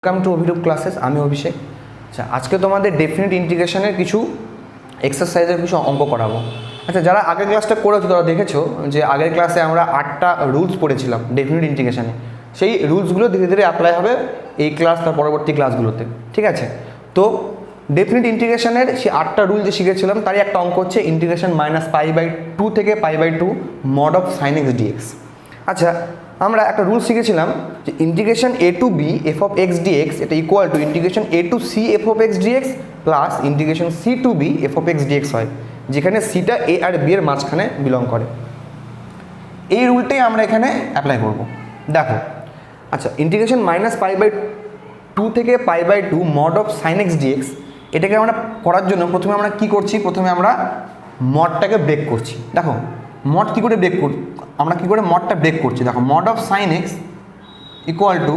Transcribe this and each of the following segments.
Welcome to Abhirup classes. আমি অভিষেক। আচ্ছা, আজকে তোমাদের ডেফিনিট ইন্টিগ্রেশনের কিছু এক্সারসাইজের কিছু অঙ্ক করাবো। আচ্ছা, যারা আগের ক্লাসটা করেছো তারা দেখেছো যে আগের ক্লাসে আমরা 8টা রুলস পড়েছিলাম ডেফিনিট ইন্টিগ্রেশনে। সেই রুলসগুলো ধীরে ধীরে অ্যাপ্লাই হবে এই ক্লাস তার পরবর্তী ক্লাসগুলোতে, ঠিক আছে? তো ডেফিনিট ইন্টিগ্রেশনের সেই 8টা রুল যে শিখেছিলাম তারই একটা অঙ্ক হচ্ছে ইন্টিগ্রেশন -π/2 থেকে π/2 mod of sin x dx। আচ্ছা, আমরা একটা রুল শিখেছিলাম যে integration a to b f of x dx এটা equal to integration a to c f of x dx plus integration c to b f of x dx হয়, যেখানে সিটা a R b এর মাঝখানে belong করে। এই রুলটাই আমরা এখানে অ্যাপ্লাই করব। দেখো, আচ্ছা, ইন্টিগ্রেশন -π/2 থেকে π/2 mod of sin x dx এটাকে আমরা করার জন্য প্রথমে আমরা কি করছি, প্রথমে আমরা মডটাকে ব্রেক করছি। দেখো মড কী করে ব্রেক করি, আমরা কী করে মডটা ব্রেক করছি। দেখো mod of sin x equal to,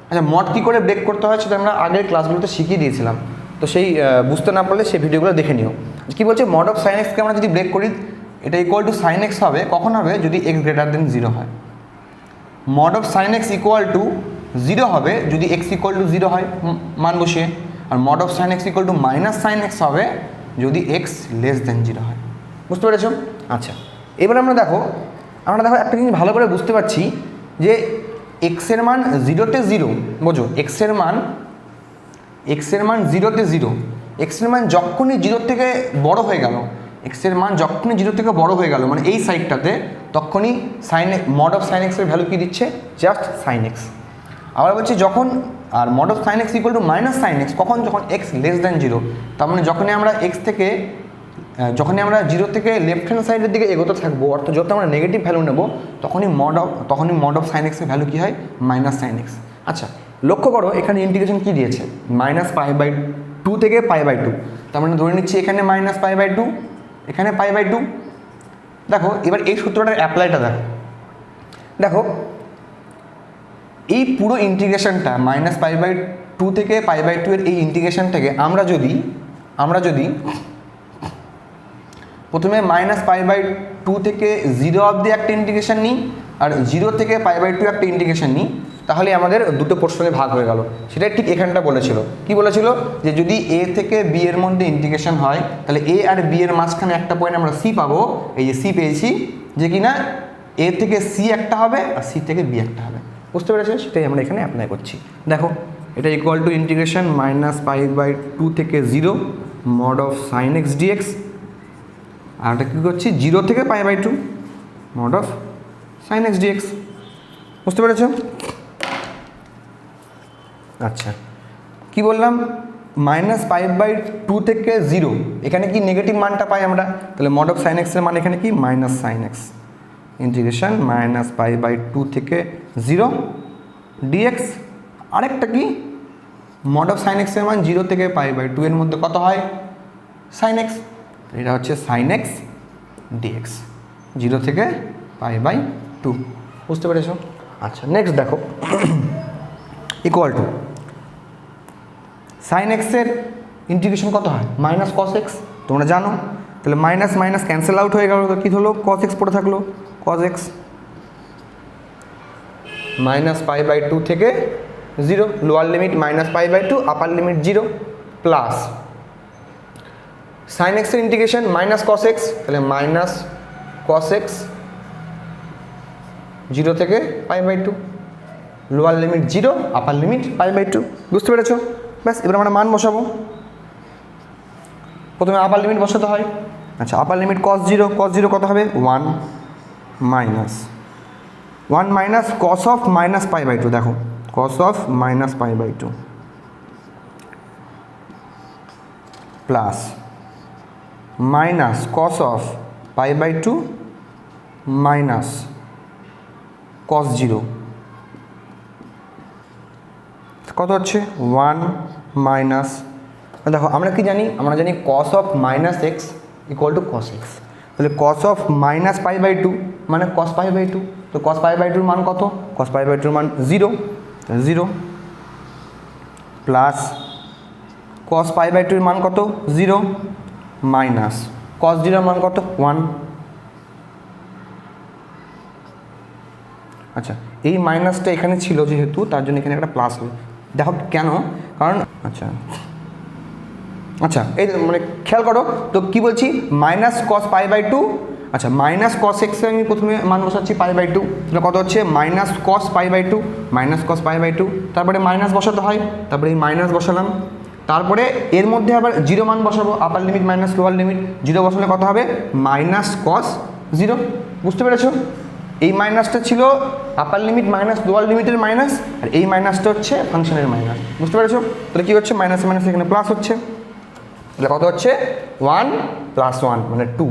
আচ্ছা মড কী করে ব্রেক করতে হয় সেটা আমরা আগের ক্লাসগুলোতে শিখিয়ে দিয়েছিলাম, তো সেই বুঝতে না পারলে সেই ভিডিওগুলো দেখে নিও। কী বলছে, mod of sin x-কে আমরা যদি ব্রেক করি এটা ইকুয়াল টু sin x হবে, কখন হবে, যদি x গ্রেটার দেন 0 হয়। mod of sin x equal to 0 হবে যদি x ইকুয়াল টু 0 হয়, মান বসিয়ে। আর mod of sin x equal to -sin x হবে যদি x লেস দেন 0 হয়। বুঝতে পেরেছ? আচ্ছা, এবার আমরা দেখো একটা জিনিস ভালো করে বুঝতে পারছি যে এক্সের মান 0-তে 0, বোঝো এক্সের মান 0-তে 0, এক্সের মান যখনই 0 থেকে বড় হয়ে গেল, এক্সের মান যখনই 0 থেকে বড় হয়ে গেল মানে এই সাইডটাতে, তখনই mod of sin x এর ভ্যালু কি দিচ্ছে, জাস্ট sin x। আবার বলছি যখন, আর mod of sin x equal to -sin x কখন, যখন x লেস দেন 0, তার মানে যখনই আমরা 0 থেকে লেফট হ্যান্ড সাইডের দিকে এগোতে থাকবো, অর্থাৎ যত আমরা নেগেটিভ ভ্যালু নেব তখনই mod of sin x এর ভ্যালু কী হয়, -sin x। আচ্ছা, লক্ষ্য করো এখানে ইন্টিগ্রেশন কী দিয়েছে, -π/2 থেকে π/2, তার মানে ধরে নিচ্ছি এখানে -π/2, এখানে π/2। দেখো এবার এই সূত্রটার অ্যাপ্লাইটা দেখো এই পুরো ইন্টিগ্রেশনটা -π/2 থেকে π/2 এর এই ইন্টিগ্রেশনটাকে আমরা যদি প্রথমে -π/2 থেকে 0 অবধি একটা ইন্টিগ্রেশন নিই আর 0 থেকে π/2 একটা ইন্টিগ্রেশন নিই, তাহলে আমাদের দুটো পোর্শনে ভাগ হয়ে গেল। সেটাই ঠিক এখানটা বলেছিল, কি বলেছিল, যে যদি a থেকে b এর মধ্যে ইন্টিগ্রেশন হয় তাহলে a আর b এর মাঝখানে একটা পয়েন্ট আমরা c পাবো। এই যে c পেয়েছি, যে কিনা a থেকে c একটা হবে আর c থেকে b একটা হবে। বুঝতে পেরেছো? সেটাই আমরা এখানে অ্যাপ্লাই করছি। দেখো এটা ইকুয়াল টু ইন্টিগ্রেশন -π/2 থেকে 0 mod of sin x dx, আর এটা কী করছি 0 থেকে π/2 mod of sin x dx। বুঝতে পেরেছ? আচ্ছা, কি বললাম, -π/2 থেকে 0, এখানে কি নেগেটিভ মানটা পাই আমরা, তাহলে mod of sin x এর মান এখানে কি -sin x, ইন্টিগ্রেশন -π/2 থেকে 0 dx। আরেকটা কি, mod of sin x এর মান 0 থেকে π/2 এর মধ্যে কত হয়, sin x, এটা হচ্ছে sin x dx 0 থেকে π/2। বুঝতে পেরেছ? আচ্ছা, নেক্সট দেখো ইকুয়াল টু sin x এর ইন্টিগ্রেশন কত হয়, -cos x, তোমরা জানো। তাহলে মাইনাস ক্যান্সেল আউট হয়ে গেল, তো কী হলো, cos x পড়ে থাকলো, cos x -π/2 থেকে 0, lower limit -π/2, upper limit 0, plus sin x এর ইন্টিগ্রেশন -cos x, তাহলে -cos x 0 থেকে π/2, লোয়ার লিমিট 0, আপার লিমিট π/2। বুঝতে পেরেছো? ব্যাস, এবার আমরা মান বসাবো। প্রথমে আপার লিমিট বসাতে হয়। আচ্ছা, আপার লিমিট cos 0 কত হবে, 1 মাইনাস cos of -π/2, দেখো cos of -π/2 plus cos of π/2 cos 0 কত হচ্ছে 1 মাইনাস, দেখো আমরা কি জানি, আমরা জানি cos of -x equal to cos x, তাহলে cos of -π/2 মানে cos π/2, তো cos π/2 মান কত, cos π/2 মান 0 প্লাস cos π/2 মান কত 0 মাইনাস cos 0 মান কত 1। আচ্ছা, এই মাইনাসটা এখানে ছিল যেহেতু, তার জন্য এখানে একটা প্লাস হবে। দেখো কেন, কারণ আচ্ছা এই মানে খেয়াল করো তো কি বলছি, minus cos pi by two. আচ্ছা মাইনাস কস এক্সে আমি প্রথমে মান বসাচ্ছি পাই বাই টু, তাহলে কত হচ্ছে minus cos pi by two, minus cos pi by two, তারপরে মাইনাস বসাতে হয়, তারপরে এই মাইনাস বসালাম, তারপরে এর মধ্যে আবার জিরো মান বসাবো, আপার limit minus lower limit, zero বসালে কত হবে মাইনাস কস জিরো। বুঝতে পেরেছো, এই মাইনাসটা ছিল আপার লিমিট মাইনাস লোয়ার লিমিটের মাইনাস, আর এই মাইনাসটা হচ্ছে ফাংশনের মাইনাস। বুঝতে পেরেছো, তাহলে কী হচ্ছে মাইনাস মাইনাস এখানে প্লাস হচ্ছে, তাহলে কত হচ্ছে 1 + 1 মানে 2।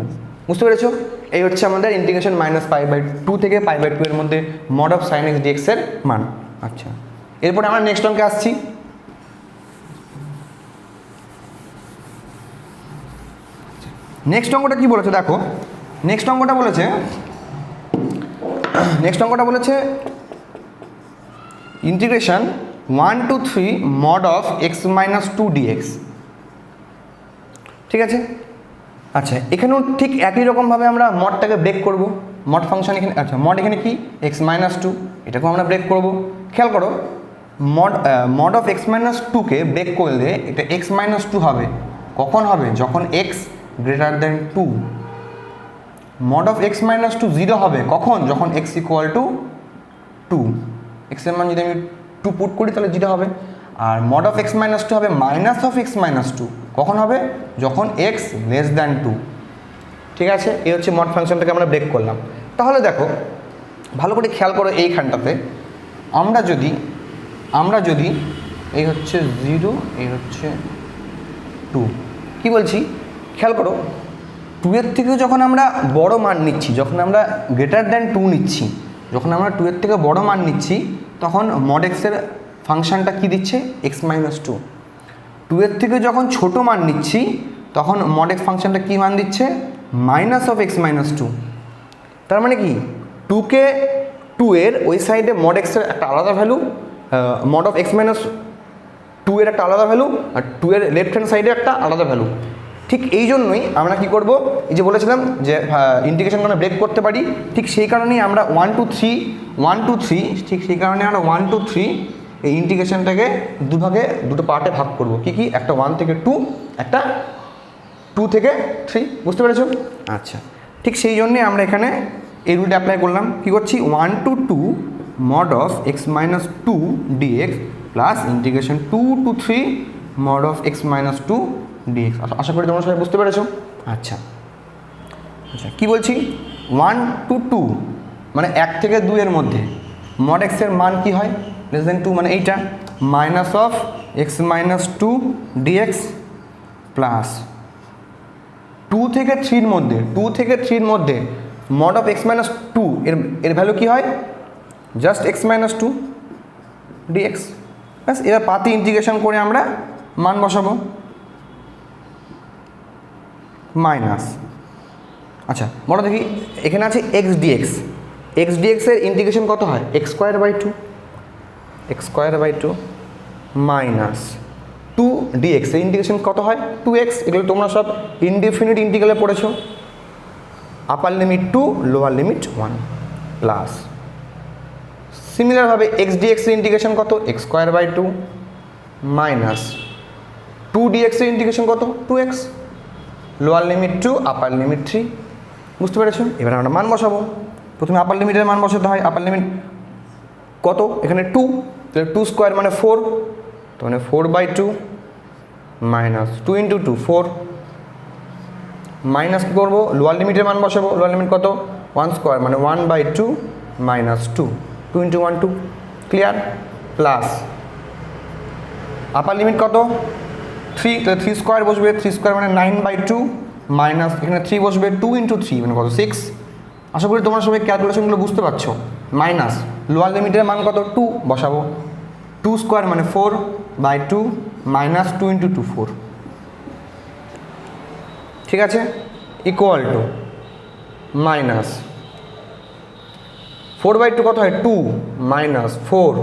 বুঝতে পেরেছো, এই হচ্ছে আমাদের integration minus pi by two থেকে পাই বাই টু এর মধ্যে mod of sine x dx এর মান। আচ্ছা এরপরে আমরা নেক্সট অঙ্কে আসছি। নেক্সট অঙ্কটা কি বলেছে দেখো, নেক্সট অঙ্কটা বলেছে integration 1 to 3 mod of x minus 2 dx। ঠিক আছে, আচ্ছা এখানেও ঠিক একই রকমভাবে আমরা মডটাকে ব্রেক করব। মড ফাংশন এখানে, আচ্ছা মড এখানে কি x minus 2, এটাকেও আমরা ব্রেক করব। খেয়াল করো মড অফ x minus 2কে ব্রেক করলে এটা x minus 2 হবে, কখন হবে যখন x greater than 2। Mod of x minus 2 0 হবে কখন, যখন x equal to 2। x এর মান যদি আমি 2 পুট করি তাহলে 0 হবে। আর মড অফ x minus 2 হবে মাইনাস অফ x minus 2, কখন হবে যখন x less than 2। ঠিক আছে, এই হচ্ছে মড ফাংশনটাকে আমরা ব্রেক করলাম। তাহলে দেখো ভালো করে খেয়াল করো এইখানটাতে, আমরা যদি এই হচ্ছে 0 এই হচ্ছে 2, কি বলছি খেয়াল করো 2 এর থেকেও যখন আমরা বড় মান নিচ্ছি, যখন আমরা গ্রেটার দ্যান 2 নিচ্ছি, যখন আমরা 2 এর থেকে বড় মান নিচ্ছি তখন মড এক্সের ফাংশনটা কি দিচ্ছে x minus 2। 2 এর থেকে যখন ছোট মান নিচ্ছি তখন মড এক্স ফাংশনটা কী মান দিচ্ছে মাইনাস অফ x minus 2। তার মানে কি 2কে 2 এর ওই সাইডে মড এক্সের একটা আলাদা value, mod of x minus 2 এর একটা আলাদা ভ্যালু, আর 2 এর লেফট হ্যান্ড সাইডে একটা আলাদা ভ্যালু। ঠিক এই জন্যই আমরা কি করব, এই যে বলেছিলাম যে ইন্টিগ্রেশন আমরা ব্রেক করতে পারি, ঠিক সেই কারণেই আমরা 1 to 3 ঠিক সেই কারণে আমরা 1 to 3 এই ইন্টিগ্রেশনটাকে দুটো পার্টে ভাগ করব। কি একটা 1 থেকে 2, একটা 2 থেকে 3। বুঝতে পেরেছো, আচ্ছা ঠিক সেই জন্যে আমরা এখানে এই রুলটা অ্যাপ্লাই করলাম। কি করছি 1 to 2 mod of x minus 2 dx plus integration 2 to 3 mod of x minus 2 dx। আশা করি তোমরা সবাই বুঝতে পেরেছো। আচ্ছা কি বলছি 1 to 2 মানে 1 থেকে 2 এর মধ্যে মড x এর মান কি হয় লেস দেন 2, মানে এইটা minus of x minus 2 dx plus 2 থেকে 3 এর মধ্যে মড অফ x minus 2 এর ভ্যালু কি হয় জাস্ট x minus 2 dx। ব্যাস এবার পাতি ইন্টিগ্রেশন করে আমরা মান বসাবো মাইনাস। আচ্ছা বলো দেখি এখানে আছে x dx এর ইন্টিগ্রেশন কত হয় x square by 2 minus 2 dx এর ইন্টিগ্রেশন কত হয় 2x। এগুলো তোমরা সব ইনডিফিনিট ইন্টিগ্রালে পড়েছো, upper limit 2 lower limit 1 plus সিমিলারভাবে x dx এর ইন্টিগ্রেশন কত x square by 2 minus 2 dx এর ইন্টিগ্রেশন কত 2x, লোয়ার লিমিট 2 আপার লিমিট 3। বুঝতে পেরেছো, এবার আমরা মান বসাবো। প্রথমে আপার লিমিটের মান বসাতে হয়, আপার লিমিট কত এখানে 2, তাহলে 2 স্কোয়ার মানে 4, তো মানে 4 বাই 2 মাইনাস 2 ইন্টু 2 4 মাইনাস কী করবো লোয়ার লিমিটের মান বসাবো, লোয়ার লিমিট কত 1 স্কোয়ার মানে 1 by 2 minus 2 into 1 2 clear, plus upper limit কত 3, তাহলে 3 স্কোয়ার বসবে, 3 স্কোয়ার মানে 9 বাই 2 মাইনাস এখানে 3 বসবে 2 ইন্টু 3 মানে কত 6। আশা করি তোমরা সবাই ক্যালকুলেশনগুলো বুঝতে পারছো। মাইনাস লোয়ার লিমিটের মান কত 2 বসাবো, 2 স্কোয়ার মানে 4 বাই 2 মাইনাস 2 ইন্টু 2 4। ঠিক আছে, ইকুয়াল টু মাইনাস 4 বাই 2 কত হয় 2 মাইনাস 4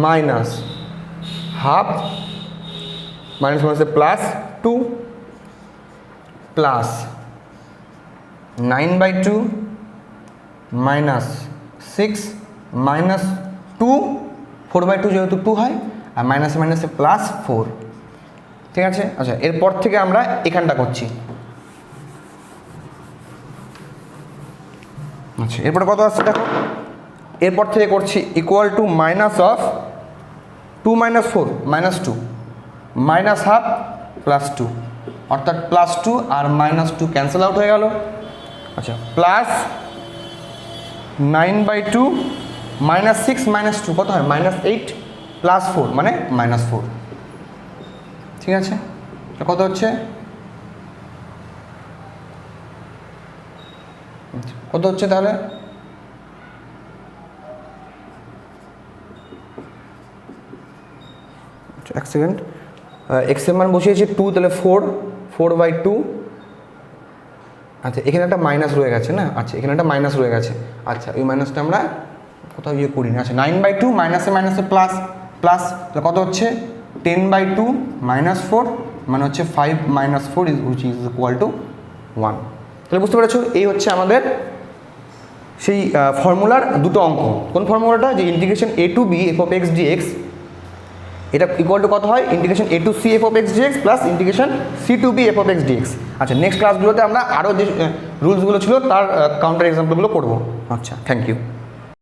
মাইনাস হাফ মাইনাস মাইনাসে প্লাস 2 প্লাস 9 বাই 2 মাইনাস 6 -2, 4/2 যেহেতু 2 হয়, আর মাইনাসে মাইনাসে +4, ঠিক আছে। আচ্ছা, এরপর থেকে আমরা এখানটা করছি। আচ্ছা, এরপরে কত আসছে দেখো, এরপর থেকে করছি ইকুয়াল টু মাইনাস অফ 2 - 4 -2 -½ +2, অর্থাৎ +2 আর -2 ক্যান্সেল আউট হয়ে গেল। আচ্ছা, প্লাস 9/2 -6 -2 কত হয় -8 +4 মানে -4, ঠিক আছে। কত হচ্ছে, কত হচ্ছে তাহলে, এক সেকেন্ড, এক্স এর মান বসিয়েছি 2, তাহলে 4/2। আচ্ছা, এখানে একটা মাইনাস রয়ে গেছে না, আচ্ছা এখানে একটা মাইনাস রয়ে গেছে, আচ্ছা ওই মাইনাসটা আমরা কোথাও করি না। আচ্ছা, 9/2 মাইনাসে মাইনাসে প্লাস, তাহলে কত হচ্ছে 10/2 -4 মানে হচ্ছে 5 - 4 which is equal to 1। তাহলে বুঝতে পেরেছো, এই হচ্ছে আমাদের সেই ফর্মুলার দুটো অঙ্ক। কোন ফর্মুলাটা, যে integration a to b f(x) dx, এটা ইকুয়াল টু কত হয়, integration a to c f(x) dx plus integration c to b f(x) dx। আচ্ছা, নেক্সট ক্লাসগুলোতে আমরা আরও যে রুলসগুলো ছিল তার কাউন্টার এক্সাম্পলগুলো করবো। আচ্ছা, থ্যাংক ইউ।